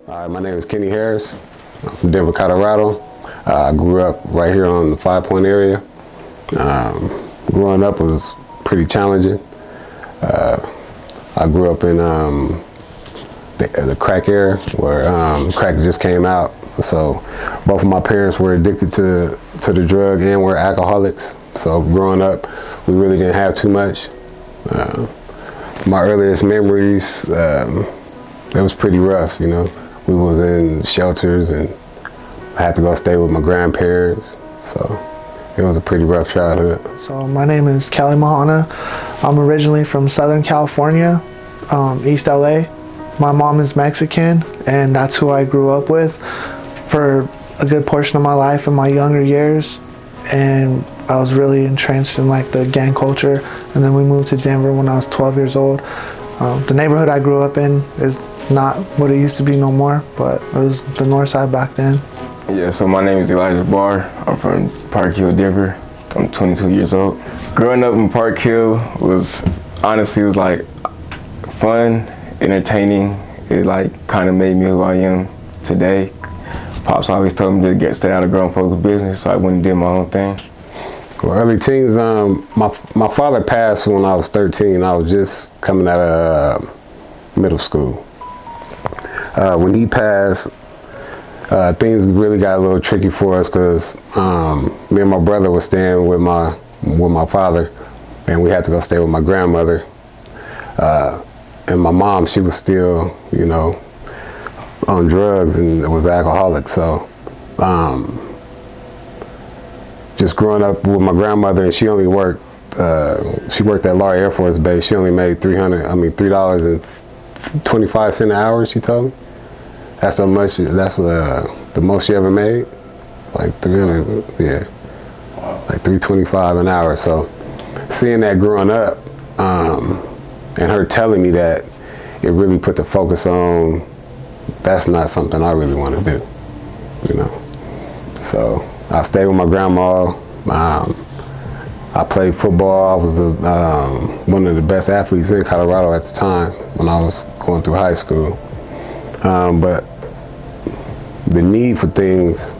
My name is Kenny Harris. I'm from Denver, Colorado. I grew up right here on the 5 Point area. Growing up was pretty challenging. I grew up in the crack era where crack just came out. So both of my parents were addicted to the drug and were alcoholics. So growing up, we really didn't have too much. My earliest memories, it was pretty rough, you know. We was in shelters and I had to go stay with my grandparents. So it was a pretty rough childhood. So my name is Kelly Mahana. I'm originally from Southern California, East LA. My mom is Mexican and that's who I grew up with for a good portion of my life in my younger years. And I was really entrenched in like the gang culture. And then we moved to Denver when I was 12 years old. The neighborhood I grew up in is not what it used to be no more, but it was the north side back then. Yeah, so my name is Elijah Barr. I'm from Park Hill, Denver. I'm 22 years old. Growing up in Park Hill was like fun, entertaining. It like kind of made me who I am today. Pops always told me to stay out of grown folks' business, so I went and did my own thing. Well, early teens, my father passed when I was 13. I was just coming out of middle school. When he passed, things really got a little tricky for us because me and my brother were staying with my father, and we had to go stay with my grandmother. And my mom, she was still, you know, on drugs and was an alcoholic. So just growing up with my grandmother, and she only worked, she worked at Laurel Air Force Base. She only made $3.25 an hour, she told me. That's how much, that's the most she ever made. Like 300, yeah, like $3.25 an hour. So seeing that growing up, and her telling me that, it really put the focus on, that's not something I really want to do, you know. So I stayed with my grandma. I played football. I was one of the best athletes in Colorado at the time when I was going through high school. But the need for things,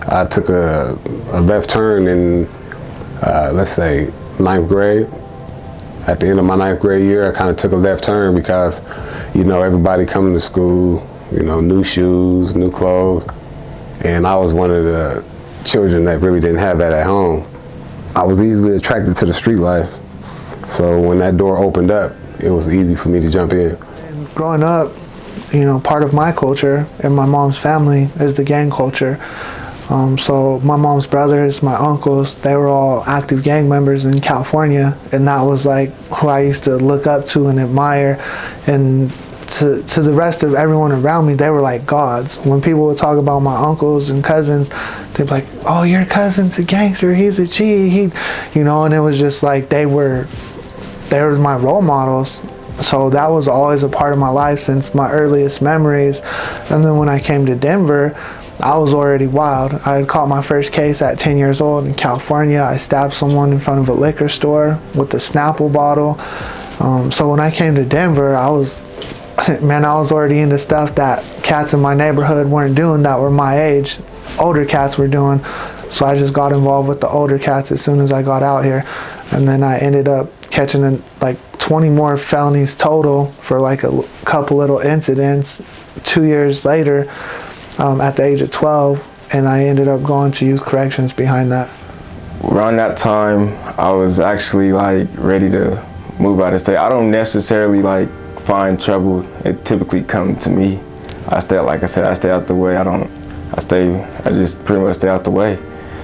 I took a left turn in, let's say, 9th grade. At the end of my 9th grade year, I kind of took a left turn because, you know, everybody coming to school, you know, new shoes, new clothes. And I was one of the children that really didn't have that at home. I was easily attracted to the street life. So when that door opened up, it was easy for me to jump in. And growing up, you know, part of my culture and my mom's family is the gang culture. So my mom's brothers, my uncles, they were all active gang members in California, and that was like who I used to look up to and admire. And to the rest of everyone around me, they were like gods. When people would talk about my uncles and cousins, they'd be like, "Oh, your cousin's a gangster, he's a G," you know, and it was just like they were my role models. So that was always a part of my life since my earliest memories. And then when I came to Denver, I was already wild. I had caught my first case at 10 years old in California. I stabbed someone in front of a liquor store with a Snapple bottle. So when I came to Denver, I was already into stuff that cats in my neighborhood weren't doing that were my age. Older cats were doing. So I just got involved with the older cats as soon as I got out here. And then I ended up catching like 20 more felonies total for like a couple little incidents 2 years later. At the age of 12, and I ended up going to youth corrections behind that. Around that time, I was actually like ready to move out of state. I don't necessarily like find trouble. It typically comes to me. Like I said, I stay out the way. I just pretty much stay out the way.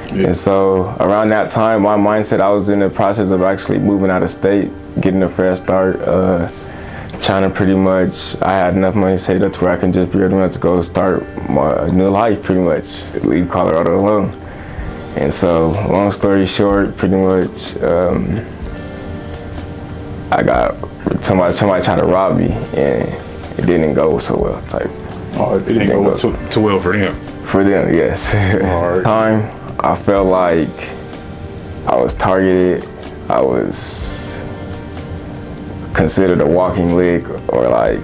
Yeah. And so around that time, my mindset, I was in the process of actually moving out of state, getting a fresh start, trying to pretty much, I had enough money saved up to where I can just pretty much go start my new life, pretty much, leave Colorado alone. And so, long story short, pretty much, I got, somebody tried to rob me, and it didn't go so well. Oh, it didn't go too well for them? For them, yes. All right. Time, I felt like I was targeted. I was considered a walking lick, or like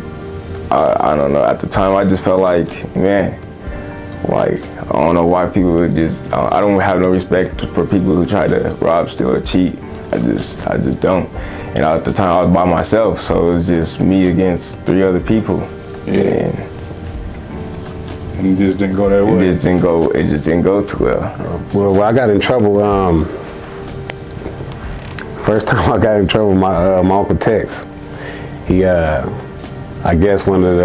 I don't know. At the time, I just felt like, man, like, I don't know why people would just, I don't have no respect for people who try to rob, steal, or cheat. I just don't. And at the time, I was by myself, so it was just me against 3 other people. Yeah. And it just didn't go that way. It just didn't go too well. Well, I got in trouble. First time I got in trouble, my uncle Tex. He, I guess one of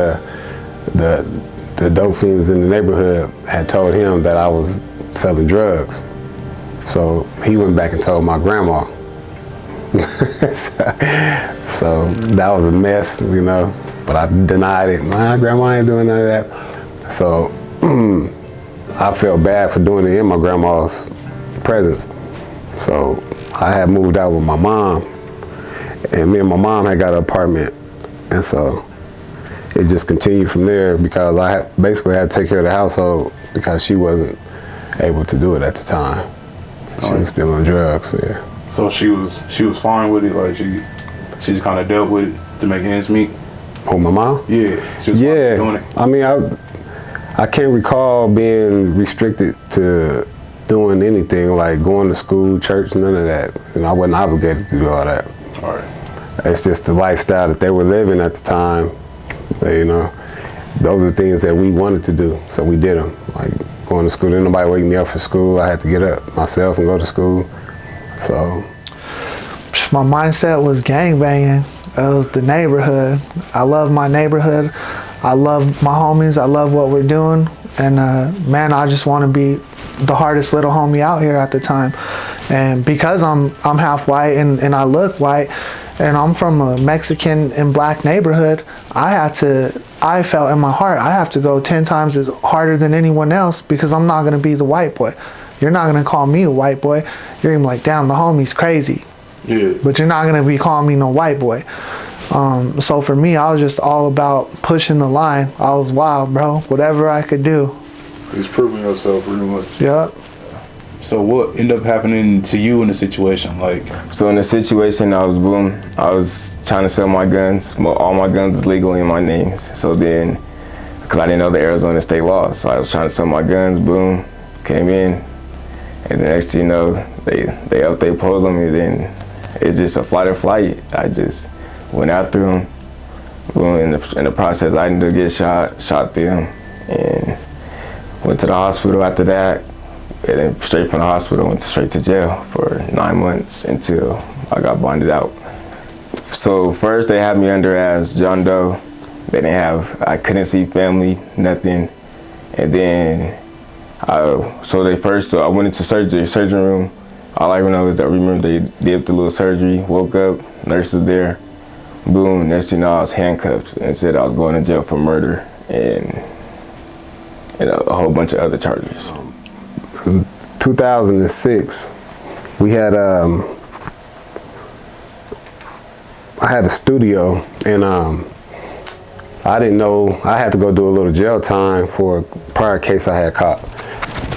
the dope fiends in the neighborhood had told him that I was selling drugs. So he went back and told my grandma. So that was a mess, you know, but I denied it. My grandma ain't doing none of that. So I felt bad for doing it in my grandma's presence. So I had moved out with my mom, and me and my mom had got an apartment. And so it just continued from there because I basically had to take care of the household because she wasn't able to do it at the time. She was still on drugs, yeah. So she was fine with it, like she just kind of dealt with it to make ends meet. Oh, my mom? Yeah, she was fine with doing it. I mean, I can't recall being restricted to doing anything like going to school, church, none of that. You know, I wasn't obligated to do all that. All right. It's just the lifestyle that they were living at the time. You know, those are things that we wanted to do, so we did them. Like going to school, didn't nobody wake me up for school. I had to get up myself and go to school. So my mindset was gangbanging. It was the neighborhood. I love my neighborhood. I love my homies. I love what we're doing. And man, I just want to be the hardest little homie out here at the time. And because I'm half white and I look white, and I'm from a Mexican and black neighborhood, I felt in my heart, I have to go 10 times as harder than anyone else because I'm not going to be the white boy. You're not going to call me a white boy. You're going to be like, damn, the homie's crazy. Yeah. But you're not going to be calling me no white boy. So for me, I was just all about pushing the line. I was wild, bro. Whatever I could do. Just proving yourself pretty much. Yep. So what ended up happening to you in the situation? Like, So in the situation, I was trying to sell my guns. All my guns was legal in my name. So then, because I didn't know the Arizona state law, so I was trying to sell my guns. Boom, came in, and the next thing you know, they up their pose on me. Then it's just a flight or flight. I just went after them. Boom, in the process, I ended up getting shot them, and went to the hospital after that. And then straight from the hospital, went straight to jail for 9 months until I got bonded out. So first they had me under as John Doe. I couldn't see family, nothing. And then, I went into surgery room. All I know is that they did the little surgery, woke up, nurses there. Boom, next thing you know, I was handcuffed and said I was going to jail for murder and a whole bunch of other charges. 2006, we had I had a studio, and I didn't know I had to go do a little jail time for a prior case I had caught.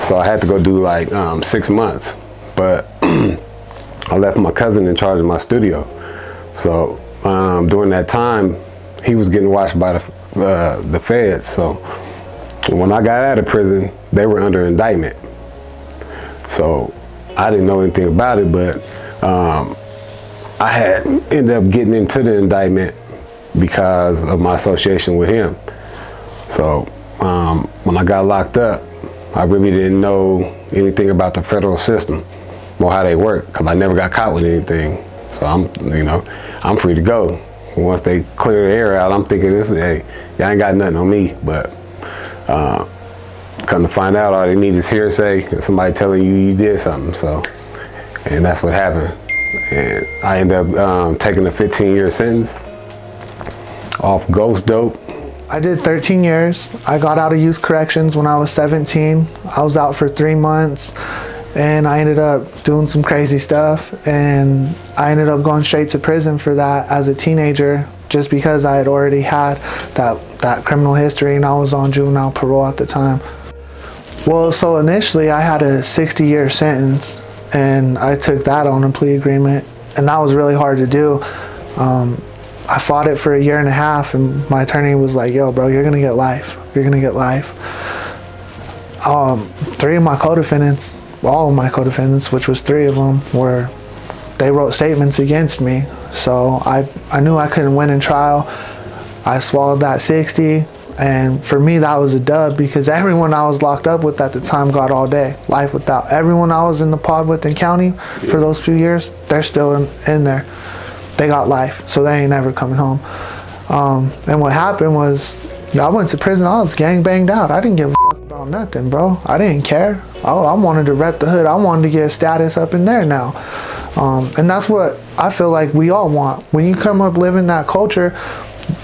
So I had to go do like 6 months, but I left my cousin in charge of my studio. So during that time, he was getting watched by the feds. So when I got out of prison, they were under indictment. So I didn't know anything about it, but I had ended up getting into the indictment because of my association with him. So when I got locked up, I really didn't know anything about the federal system or how they work because I never got caught with anything. So I'm free to go. Once they clear the air out, I'm thinking hey, y'all ain't got nothing on me, but come to find out, all they need is hearsay and somebody telling you did something. So, and that's what happened. And I ended up taking a 15-year sentence off ghost dope. I did 13 years. I got out of youth corrections when I was 17. I was out for 3 months, and I ended up doing some crazy stuff, and I ended up going straight to prison for that as a teenager, just because I had already had that criminal history and I was on juvenile parole at the time. Well, so initially I had a 60-year sentence, and I took that on a plea agreement, and that was really hard to do. I fought it for a year and a half, and my attorney was like, yo, bro, you're gonna get life. You're gonna get life. 3 of my co-defendants, all of my co-defendants, which was 3 of them, they wrote statements against me. So I knew I couldn't win in trial. I swallowed that 60, and for me that was a dub, because everyone I was locked up with at the time got all day, life without. Everyone I was in the pod with in county for those few years, they're still in there. They got life, so they ain't never coming home. And what happened was, I went to prison. I was gang banged out. I didn't give a fuck about nothing, bro. I didn't care. I wanted to rep the hood. I wanted to get status up in there now. And that's what I feel like we all want. When you come up living that culture,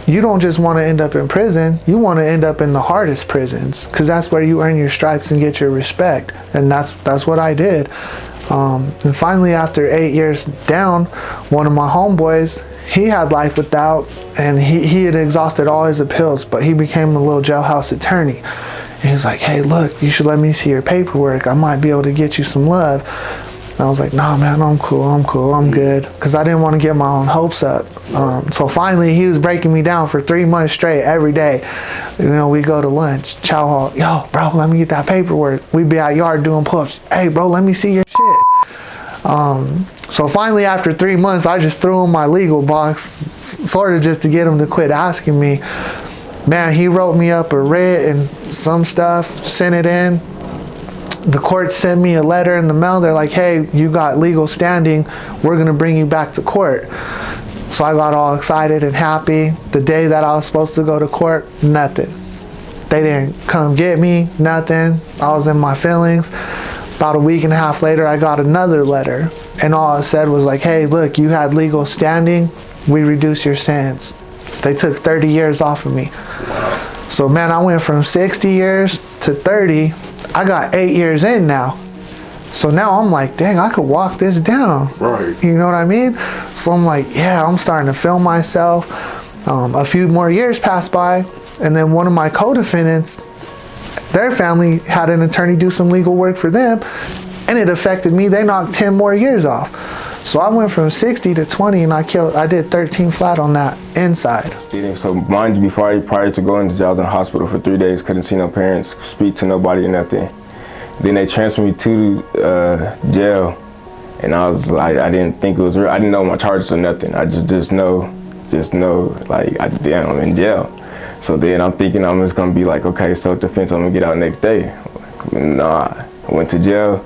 you don't just want to end up in prison. You want to end up in the hardest prisons, because that's where you earn your stripes and get your respect. And that's what I did. And finally, after 8 years down, one of my homeboys, he had life without, and he had exhausted all his appeals, but he became a little jailhouse attorney. And he was like, hey, look, you should let me see your paperwork. I might be able to get you some love. And I was like, nah, man, I'm cool, I'm good. Because I didn't want to get my own hopes up. So finally, he was breaking me down for 3 months straight every day. You know, we go to lunch, chow hall. Yo, bro, let me get that paperwork. We'd be out yard doing pull-ups. Hey, bro, let me see your shit. So finally, after 3 months, I just threw him my legal box, sort of just to get him to quit asking me. Man, he wrote me up a writ and some stuff, sent it in. The court sent me a letter in the mail. They're like, hey, you got legal standing. We're going to bring you back to court. So I got all excited and happy. The day that I was supposed to go to court, nothing. They didn't come get me, nothing. I was in my feelings. About a week and a half later, I got another letter. And all it said was like, hey, look, you had legal standing. We reduced your sentence. They took 30 years off of me. So, man, I went from 60 years to 30. I got 8 years in now. So now I'm like, dang, I could walk this down. Right. You know what I mean? So I'm like, yeah, I'm starting to feel myself. A few more years passed by, and then one of my co-defendants, their family had an attorney do some legal work for them, and it affected me. They knocked 10 more years off. So I went from 60 to 20, and I did 13 flat on that inside. So mind you, prior to going to jail, I was in the hospital for 3 days, couldn't see no parents, speak to nobody or nothing. Then they transferred me to jail, and I was like, I didn't think it was real. I didn't know my charges or nothing. I just know, like, I'm in jail. So then I'm thinking I'm just gonna be like, okay, self-defense, I'm gonna get out next day. Nah, I went to jail,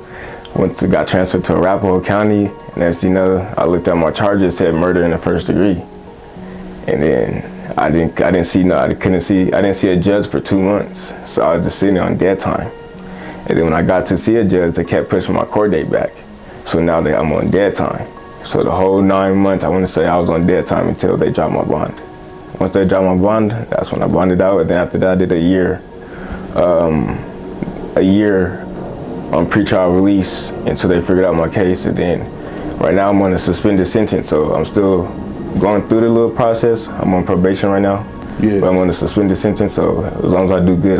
got transferred to Arapahoe County, and as you know, I looked at my charges, said murder in the first degree. And then I didn't see a judge for 2 months. So I was just sitting on dead time. And then when I got to see a judge, they kept pushing my court date back. So now I'm on dead time. So the whole 9 months, I want to say I was on dead time until they dropped my bond. Once they dropped my bond, that's when I bonded out. And then after that, I did a year on pretrial release until they figured out my case. And then right now I'm on a suspended sentence. So I'm still going through the little process. I'm on probation right now. Yeah. But I'm on a suspended sentence. So as long as I do good,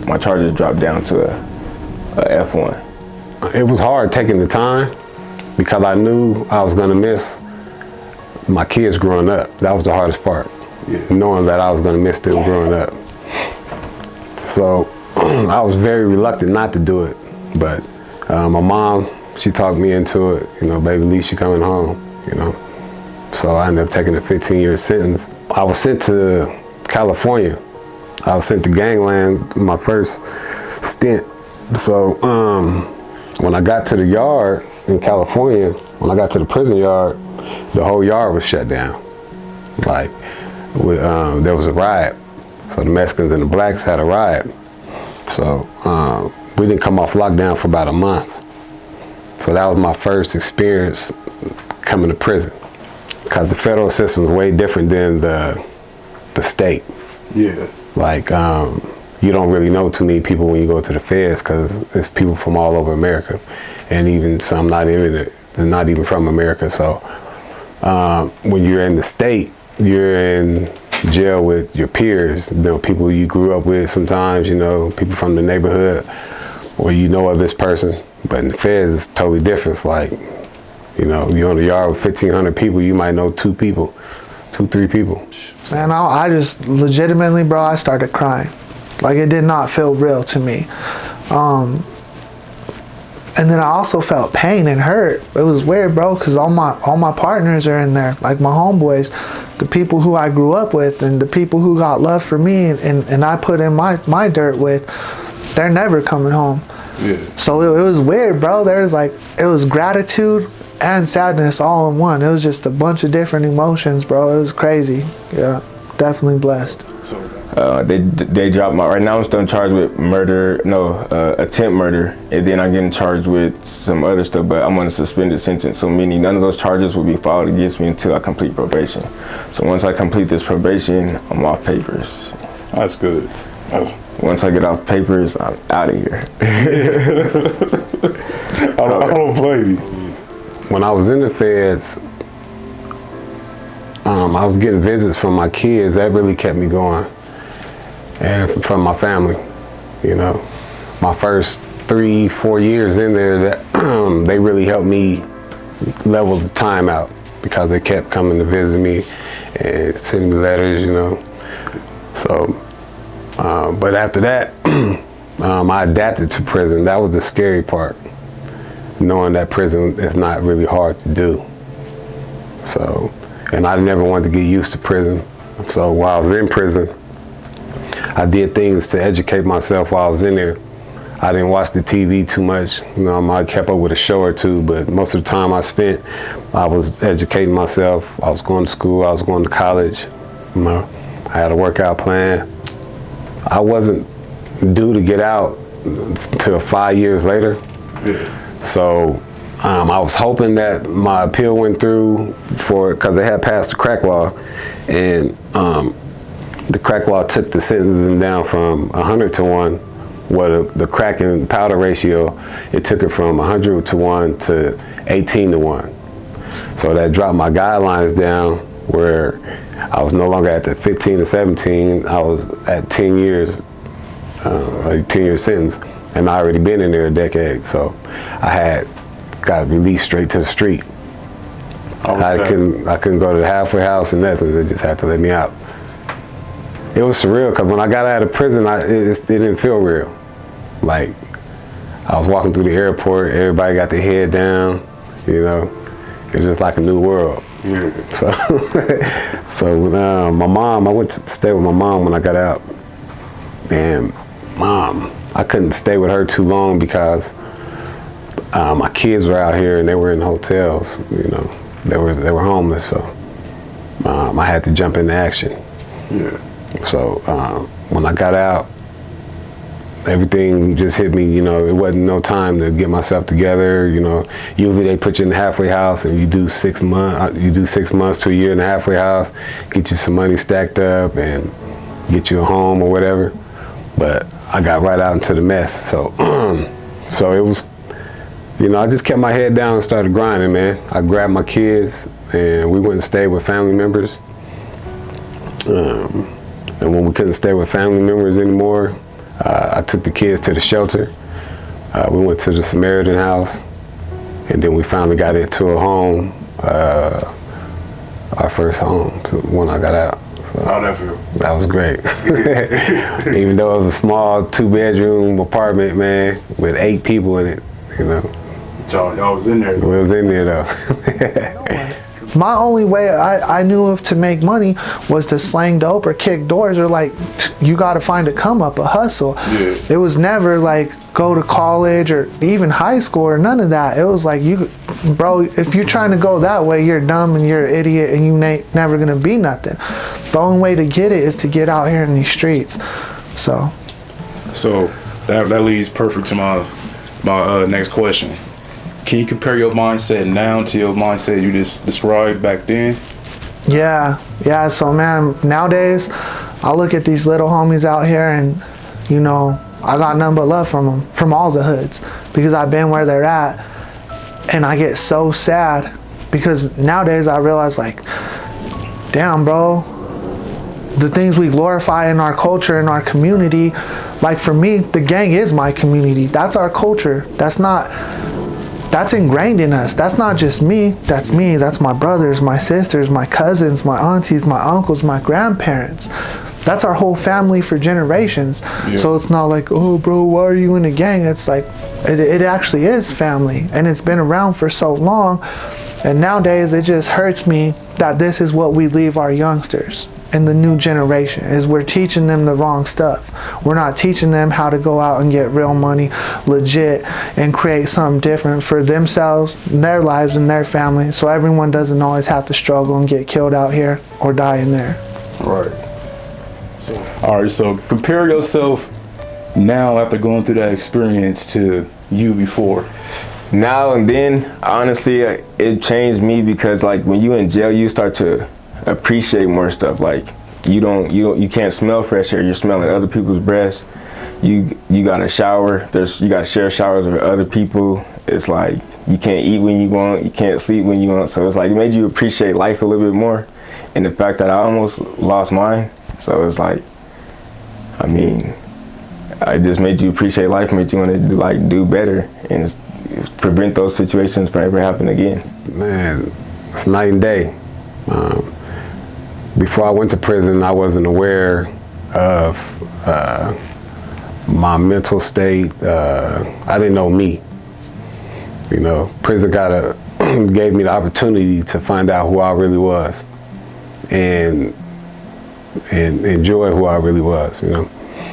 my charges drop down to a F1. It was hard taking the time because I knew I was gonna miss my kids growing up. That was the hardest part. Yeah. Knowing that I was gonna miss them growing up. So I was very reluctant not to do it. But my mom, she talked me into it. You know, baby, at least you're coming home, you know. So I ended up taking a 15-year sentence. I was sent to California. I was sent to gangland my first stint. So when I got to the yard in California, when I got to the prison yard, the whole yard was shut down. Like, there was a riot. So the Mexicans and the blacks had a riot. So we didn't come off lockdown for about a month. So that was my first experience coming to prison. Because the federal system is way different than the state. Yeah. Like, you don't really know too many people when you go to the feds because it's people from all over America. And even some not even from America. So when you're in the state, you're in jail with your peers, you know, people you grew up with sometimes, you know, people from the neighborhood, or you know of this person. But in the feds, it's totally different. It's like, you know, you're on the yard with 1,500 people, you might know 2 people. 2-3 people. Man, I just legitimately, bro, I started crying. Like, it did not feel real to me. And then I also felt pain and hurt. It was weird, bro, because all my partners are in there, like my homeboys, the people who I grew up with, and the people who got love for me, and I put in my dirt with. They're never coming home. Yeah. So it was weird, bro. It was gratitude and sadness all in one. It was just a bunch of different emotions, bro. It was crazy. Yeah, definitely blessed. So They dropped my, right now I'm still charged with attempt murder, and then I'm getting charged with some other stuff, but I'm on a suspended sentence, so meaning none of those charges will be filed against me until I complete probation. So once I complete this probation, I'm off papers. that's good. Once I get off papers, I'm out of here. I don't blame you. When I was in the feds, I was getting visits from my kids. That really kept me going. And from my family, you know. My first 3-4 years in there, that they really helped me level the time out, because they kept coming to visit me and sending me letters, you know. So, but after that, I adapted to prison. That was the scary part, knowing that prison is not really hard to do. So, and I never wanted to get used to prison. So while I was in prison, I did things to educate myself while I was in there. I didn't watch the TV too much. You know, I kept up with a show or two, but most of the time I spent, I was educating myself. I was going to school, I was going to college. You know, I had a workout plan. I wasn't due to get out until 5 years later. Yeah. So I was hoping that my appeal went through because they had passed the crack law, and the crack law took the sentencing down from 100 to 1. Well, the crack and powder ratio, it took it from 100 to 1 to 18 to 1. So that dropped my guidelines down, where I was no longer at the 15 to 17. I was at 10 years, a 10-year sentence, and I already been in there a decade. So I got released straight to the street. I couldn't go to the halfway house or nothing. They just had to let me out. It was surreal, because when I got out of prison, it didn't feel real. Like, I was walking through the airport, everybody got their head down, you know. It was just like a new world. Yeah. So my mom, I went to stay with my mom when I got out. And I couldn't stay with her too long, because my kids were out here and they were in hotels, you know. They were homeless, so I had to jump into action. Yeah. So when I got out, everything just hit me, you know. It wasn't no time to get myself together, you know. Usually they put you in the halfway house and you do 6 months, to a year in the halfway house, get you some money stacked up and get you a home or whatever. But I got right out into the mess. So so it was, you know, I just kept my head down and started grinding, man. I grabbed my kids and we went and stayed with family members. And when we couldn't stay with family members anymore, I took the kids to the shelter. We went to the Samaritan house, and then we finally got into a home, our first home, when I got out. So how'd that feel? that was great. Even though it was a small 2-bedroom apartment, man, with 8 people in it, you know. Y'all was in there. We was in there though. My only way I knew of to make money was to slang dope or kick doors, or like, you got to find a come up, a hustle. Yeah. It was never like go to college or even high school or none of that. It was like, bro, if you're trying to go that way, you're dumb and you're an idiot and you never gonna be nothing. The only way to get it is to get out here in these streets. So that leads perfect to my next question. Can you compare your mindset now to your mindset you just described back then? Yeah. So, man, nowadays, I look at these little homies out here and, you know, I got nothing but love from them, from all the hoods, because I've been where they're at. And I get so sad, because nowadays I realize, like, damn, bro, the things we glorify in our culture, in our community, like for me, the gang is my community. That's our culture. That's not that's ingrained in us. That's not just me, that's my brothers, my sisters, my cousins, my aunties, my uncles, my grandparents. That's our whole family for generations. Yeah. So it's not like, oh bro, why are you in a gang? It's like, it actually is family, and it's been around for so long. And nowadays it just hurts me that this is what we leave our youngsters and the new generation, is we're teaching them the wrong stuff. We're not teaching them how to go out and get real money, legit, and create something different for themselves, their lives, and their family, so everyone doesn't always have to struggle and get killed out here or die in there. Right. So, all right, so compare yourself now after going through that experience to you before. Now and then, honestly, it changed me, because like when you in jail, you start to appreciate more stuff. Like you can't smell fresh air, you're smelling other people's breaths. You gotta shower, you gotta share showers with other people. It's like you can't eat when you want, you can't sleep when you want. So it's like it made you appreciate life a little bit more. And the fact that I almost lost mine, so it's like, I mean, I just made you appreciate life, made you want to do better and prevent those situations from ever happening again. Man, it's night and day. Before I went to prison, I wasn't aware of my mental state. I didn't know me. You know, prison gave me the opportunity to find out who I really was and enjoy who I really was, you know.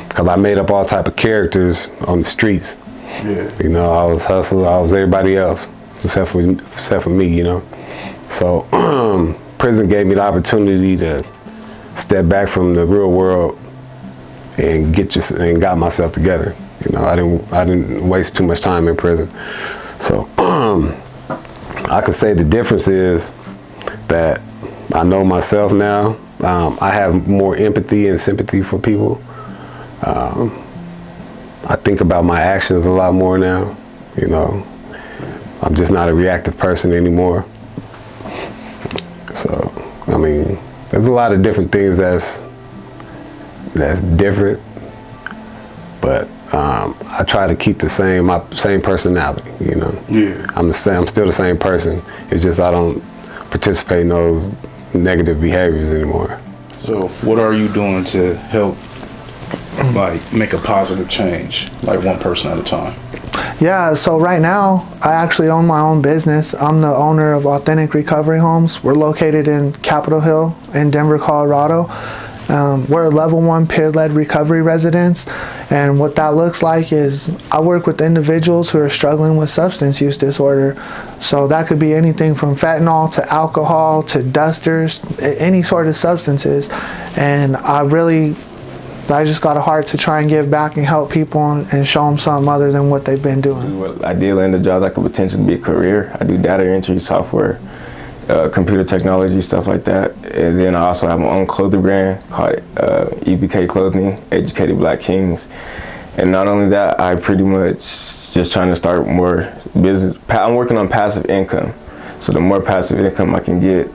Because I made up all type of characters on the streets. Yeah. You know, I was hustle, I was everybody else, except for me, you know. So prison gave me the opportunity to step back from the real world and got myself together. You know, I didn't waste too much time in prison. So I could say the difference is that I know myself now. I have more empathy and sympathy for people. I think about my actions a lot more now. You know, I'm just not a reactive person anymore. So, I mean, there's a lot of different things that's different, but I try to keep my same personality. You know, Yeah. I'm still the same person. It's just I don't participate in those negative behaviors anymore. So what are you doing to help, like, make a positive change, like one person at a time? Yeah, so right now, I actually own my own business. I'm the owner of Authentic Recovery Homes. We're located in Capitol Hill in Denver, Colorado. We're a level 1 peer-led recovery residence, and what that looks like is I work with individuals who are struggling with substance use disorder. So that could be anything from fentanyl to alcohol to dusters, any sort of substances. And I just got a heart to try and give back and help people and show them something other than what they've been doing. What ideally in the job that could potentially be a career. I do data entry, software, computer technology, stuff like that. And then I also have my own clothing brand called EBK Clothing, Educated Black Kings. And not only that, I pretty much just trying to start more business. I'm working on passive income. So the more passive income I can get,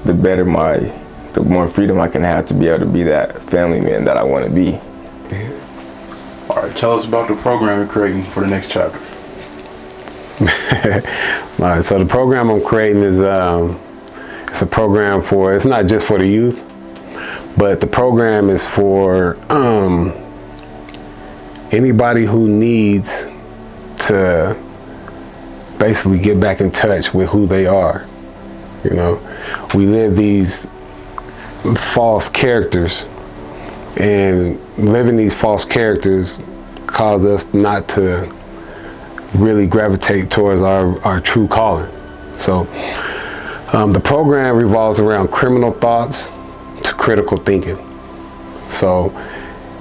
the better the more freedom I can have to be able to be that family man that I want to be. All right, tell us about the program you're creating for the next chapter. All right, so the program I'm creating is it's a program it's not just for the youth, but the program is for anybody who needs to basically get back in touch with who they are. You know, we live these false characters, and living these false characters cause us not to really gravitate towards our true calling. So the program revolves around criminal thoughts to critical thinking. So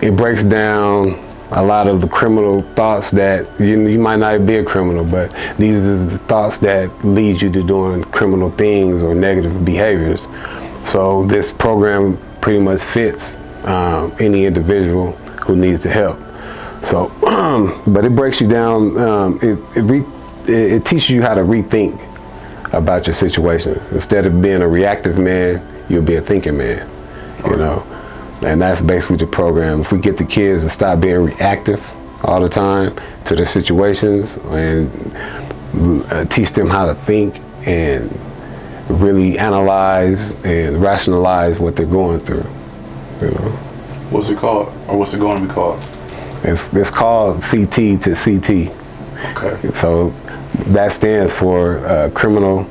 it breaks down a lot of the criminal thoughts that you might not be a criminal, but these are the thoughts that lead you to doing criminal things or negative behaviors. So this program pretty much fits any individual who needs the help. So, but it breaks you down. It teaches you how to rethink about your situation. Instead of being a reactive man, you'll be a thinking man. You know, and that's basically the program. If we get the kids to stop being reactive all the time to their situations and teach them how to think and really analyze and rationalize what they're going through. You know, What's it called, or what's it going to be called? it's called CT to CT. Okay. So that stands for criminal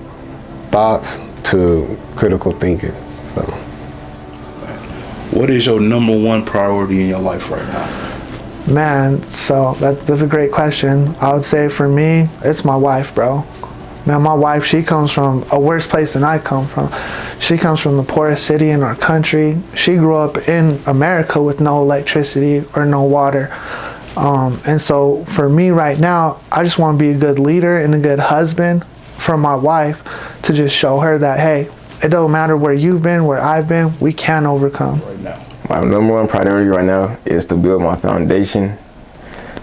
thoughts to critical thinking. So, What is your number one priority in your life right now? Man, so that's a great question. I would say for me, it's my wife, bro. Man, my wife, she comes from a worse place than I come from. She comes from the poorest city in our country. She grew up in America with no electricity or no water. And so for me right now, I just want to be a good leader and a good husband for my wife, to just show her that, hey, it don't matter where you've been, where I've been, we can overcome. Right now. My number one priority right now is to build my foundation.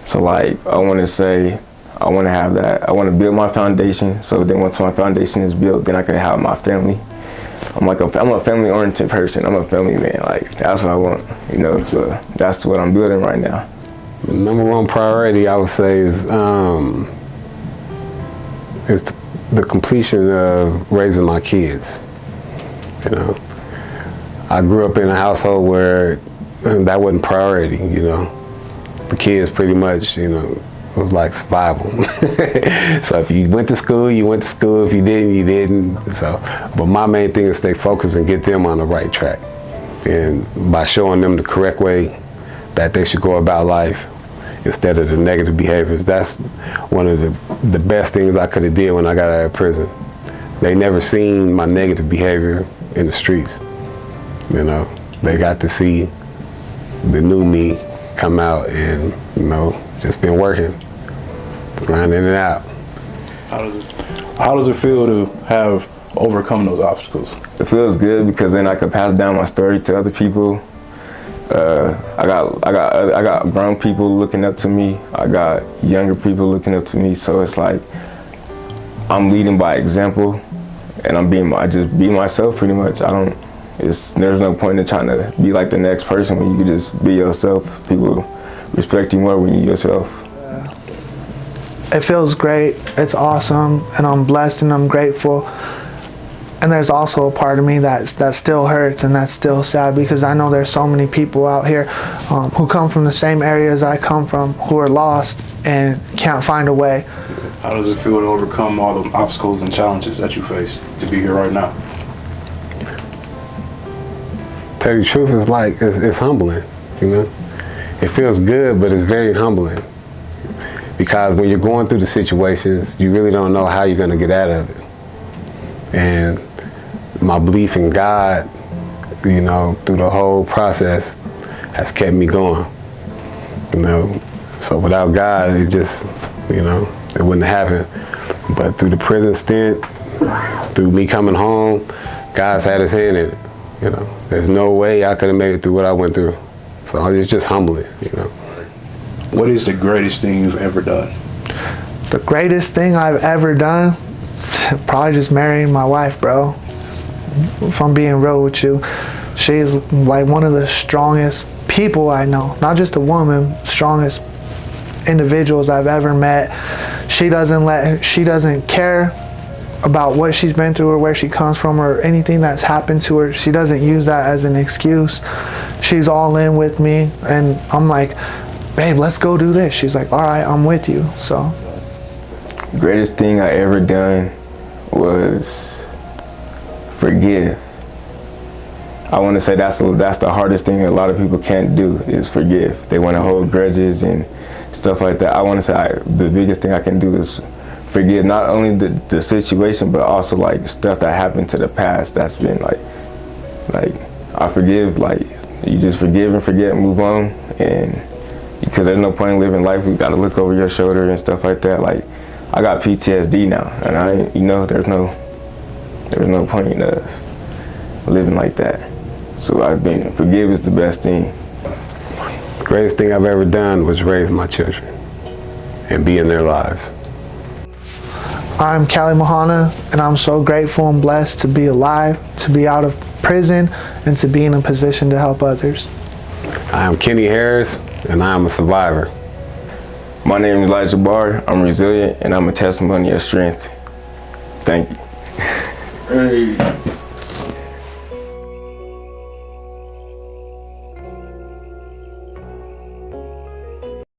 So like, I want to have that. I want to build my foundation. So then once my foundation is built, then I can have my family. I'm a family oriented person. I'm a family man. Like, that's what I want, you know, so that's what I'm building right now. the number one priority I would say is the completion of raising my kids. You know, I grew up in a household where that wasn't priority. You know, the kids pretty much, you know, it was like survival. So if you went to school, you went to school. If you didn't, you didn't. So, but my main thing is stay focused and get them on the right track. And by showing them the correct way that they should go about life instead of the negative behaviors, that's one of the best things I could have did when I got out of prison. They never seen my negative behavior in the streets. You know, they got to see the new me come out and, you know, just been working, grinding it out. How does it feel to have overcome those obstacles? It feels good because then I could pass down my story to other people. I got grown people looking up to me. I got younger people looking up to me. So it's like I'm leading by example, and I just be myself pretty much. There's no point in trying to be like the next person when you can just be yourself. People respect you more when you're yourself. It feels great. It's awesome, and I'm blessed and I'm grateful. And there's also a part of me that still hurts and that's still sad, because I know there's so many people out here who come from the same areas I come from, who are lost and can't find a way. How does it feel to overcome all the obstacles and challenges that you face to be here right now? Tell you the truth, it's humbling, you know. It feels good, but it's very humbling, because when you're going through the situations, you really don't know how you're going to get out of it. And my belief in God, you know, through the whole process has kept me going, you know. So without God, it just, you know, it wouldn't have happened. But through the prison stint, through me coming home, God's had his hand in it, you know. There's no way I could have made it through what I went through. So it's just humbling, you know. What is the greatest thing you've ever done? The greatest thing I've ever done, probably just marrying my wife, bro. If I'm being real with you, she's like one of the strongest people I know. Not just a woman, strongest individuals I've ever met. She doesn't care about what she's been through or where she comes from or anything that's happened to her. She doesn't use that as an excuse. She's all in with me, and I'm like, babe, let's go do this. She's like, all right, I'm with you. So Greatest thing I ever done was forgive. I want to say that's the hardest thing a lot of people can't do, is forgive. They want to hold grudges and stuff like that. I want to say the biggest thing I can do is forgive, not only the situation, but also like stuff that happened to the past that's been like I forgive. Like, you just forgive and forget and move on, and because there's no point in living life. We got to look over your shoulder and stuff like that. Like, I got PTSD now, and there's no point in living like that. So forgive is the best thing. The greatest thing I've ever done was raise my children and be in their lives. I'm Callie Mahana, and I'm so grateful and blessed to be alive, to be out of prison, and to be in a position to help others. I am Kenny Harris, and I am a survivor. My name is Elijah Barr. I'm resilient, and I'm a testimony of strength. Thank you. Hey.